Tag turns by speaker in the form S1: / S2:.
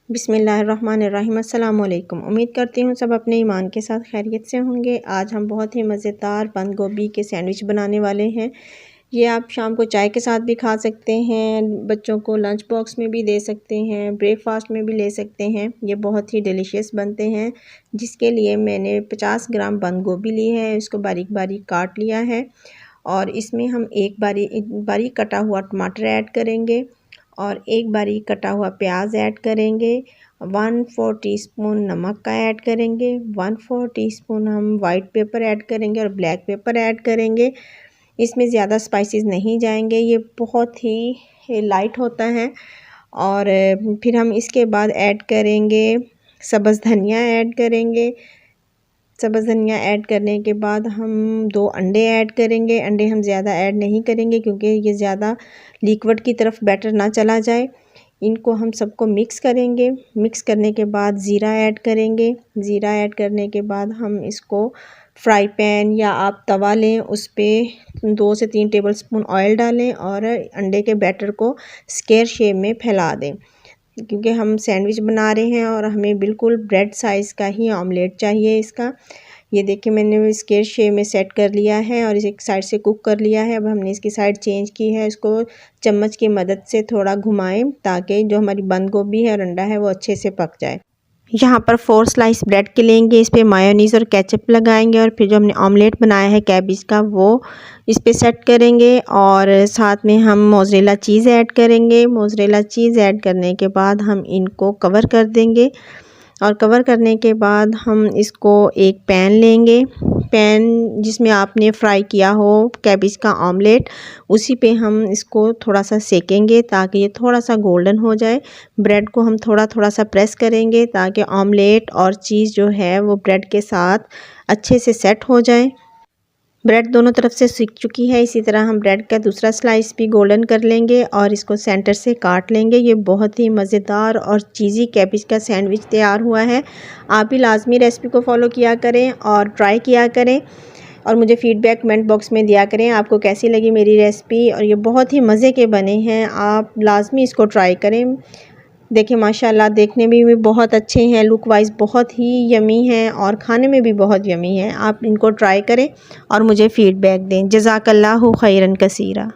S1: बिस्मिल्लाहिर्रहमानिर्रहीम। अस्सलाम वालेकुम। उम्मीद करती हूँ सब अपने ईमान के साथ खैरियत से होंगे। आज हम बहुत ही मज़ेदार बंद गोभी के सैंडविच बनाने वाले हैं। ये आप शाम को चाय के साथ भी खा सकते हैं, बच्चों को लंच बॉक्स में भी दे सकते हैं, ब्रेकफास्ट में भी ले सकते हैं। ये बहुत ही डिलीशियस बनते हैं, जिसके लिए मैंने 50 ग्राम बंद गोभी ली है, इसको बारीक बारीक काट लिया है और इसमें हम एक बारीक कटा हुआ टमाटर ऐड करेंगे और एक बारीक कटा हुआ प्याज ऐड करेंगे। 1/4 टीस्पून नमक का ऐड करेंगे। 1/4 टीस्पून हम वाइट पेपर ऐड करेंगे और ब्लैक पेपर ऐड करेंगे। इसमें ज़्यादा स्पाइसेस नहीं जाएंगे, ये बहुत ही लाइट होता है। और फिर हम इसके बाद ऐड करेंगे सब्ज़ धनिया ऐड करेंगे। सब्ज़ धनिया ऐड करने के बाद हम 2 अंडे ऐड करेंगे। अंडे हम ज़्यादा ऐड नहीं करेंगे क्योंकि ये ज़्यादा लिक्विड की तरफ बैटर ना चला जाए। इनको हम सबको मिक्स करेंगे। मिक्स करने के बाद ज़ीरा ऐड करेंगे। ज़ीरा ऐड करने के बाद हम इसको फ्राई पैन या आप तवा लें, उस पर 2 से 3 टेबलस्पून ऑयल डालें और अंडे के बैटर को स्क्वायर शेप में फैला दें, क्योंकि हम सैंडविच बना रहे हैं और हमें बिल्कुल ब्रेड साइज़ का ही ऑमलेट चाहिए इसका। ये देखिए मैंने स्क्वायर शेप में सेट कर लिया है और इसे एक साइड से कुक कर लिया है। अब हमने इसकी साइड चेंज की है। इसको चम्मच की मदद से थोड़ा घुमाएं ताकि जो हमारी बंद गोभी है और अंडा है वो अच्छे से पक जाए। यहाँ पर 4 स्लाइस ब्रेड के लेंगे, इस पर मायोनीज़ और केचप लगाएंगे और फिर जो हमने ऑमलेट बनाया है कैबेज का वो इस पे सेट करेंगे और साथ में हम मोज़रेला चीज़ ऐड करेंगे। मोज़रेला चीज़ ऐड करने के बाद हम इनको कवर कर देंगे और कवर करने के बाद हम इसको एक पैन लेंगे। पैन जिसमें आपने फ्राई किया हो कैबेज का ऑमलेट, उसी पे हम इसको थोड़ा सा सेकेंगे ताकि ये थोड़ा सा गोल्डन हो जाए। ब्रेड को हम थोड़ा थोड़ा सा प्रेस करेंगे ताकि ऑमलेट और चीज़ जो है वो ब्रेड के साथ अच्छे से सेट हो जाए। ब्रेड दोनों तरफ से सिक चुकी है। इसी तरह हम ब्रेड का दूसरा स्लाइस भी गोल्डन कर लेंगे और इसको सेंटर से काट लेंगे। ये बहुत ही मज़ेदार और चीज़ी कैबेज का सैंडविच तैयार हुआ है। आप भी लाजमी रेसिपी को फॉलो किया करें और ट्राई किया करें और मुझे फ़ीडबैक कमेंट बॉक्स में दिया करें आपको कैसी लगी मेरी रेसिपी। और ये बहुत ही मज़े के बने हैं, आप लाजमी इसको ट्राई करें। देखिए माशाल्लाह देखने में भी बहुत अच्छे हैं, लुक वाइज बहुत ही यमी हैं और खाने में भी बहुत यमी हैं। आप इनको ट्राई करें और मुझे फ़ीडबैक दें। जज़ाकल्लाहु खैरन कसीरा।